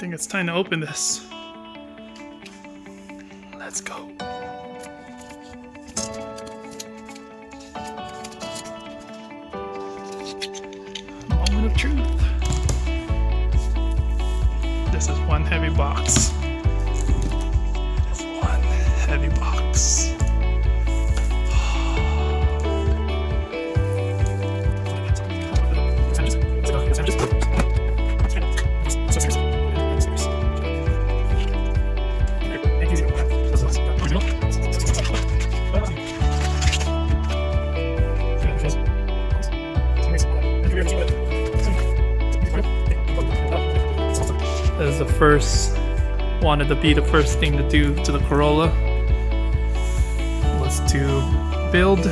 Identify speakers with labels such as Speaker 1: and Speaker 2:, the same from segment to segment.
Speaker 1: think it's time to open this. Let's go. Moment of truth. This is one heavy box. It's one heavy box. This is the first, wanted to be the first thing to do to the Corolla was to build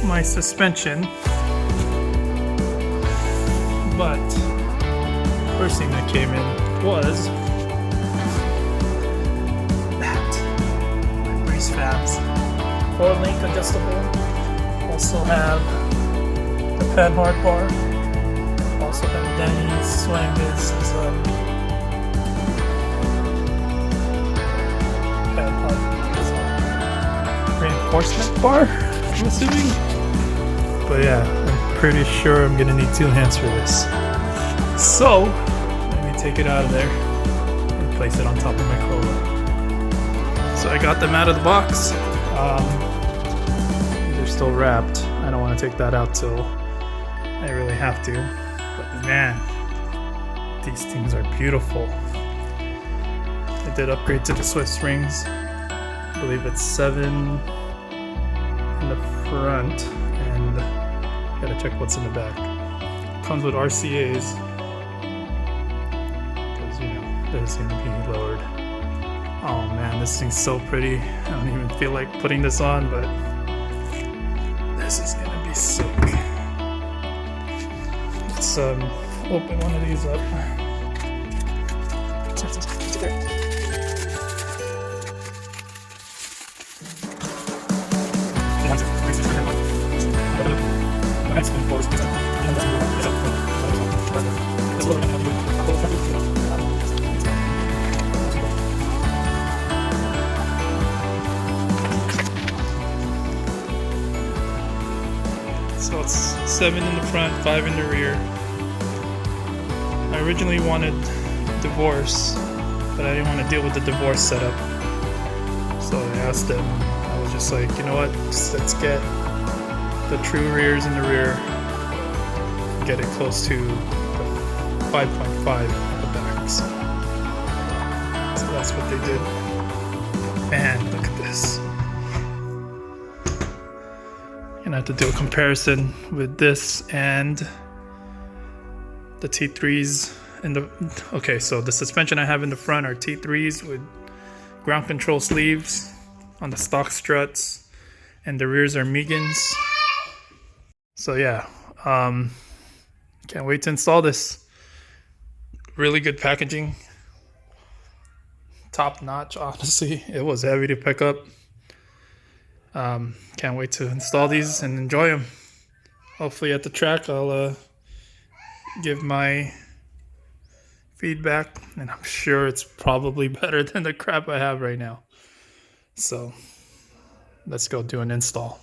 Speaker 1: my suspension, but first thing that came in was that brace fabs, 4-link adjustable, also have the Panhard bar, also have Danny's Swangus reinforcement bar, I'm assuming. But yeah, I'm pretty sure I'm gonna need 2 hands for this. So let me take it out of there and place it on top of my Corolla. So I got them out of the box. They're still wrapped. I don't want to take that out till I really have to. But man, these things are beautiful. I did upgrade to the Swiss rings. I believe it's 7 in the front, and gotta check what's in the back. Comes with RCA's, because you know this is gonna be lowered. Oh man, this thing's so pretty. I don't even feel like putting this on, but this is gonna be sick. Let's open one of these up. So it's 7 in the front, 5 in the rear. I originally wanted divorce, but I didn't want to deal with the divorce setup. So I asked them, I was just like, you know what, let's get the true rears in the rear, get it close to the 5.5 at the backs. So that's what they did. Man, look at this. Gonna have to do a comparison with this and the T3s in the, okay, so the suspension I have in the front are T3s with ground control sleeves on the stock struts, and the rears are Megans. So yeah, can't wait to install this. Really good packaging, top notch. Honestly, it was heavy to pick up. Can't wait to install these and enjoy them. Hopefully at the track I'll give my feedback, and I'm sure it's probably better than the crap I have right now. So let's go do an install.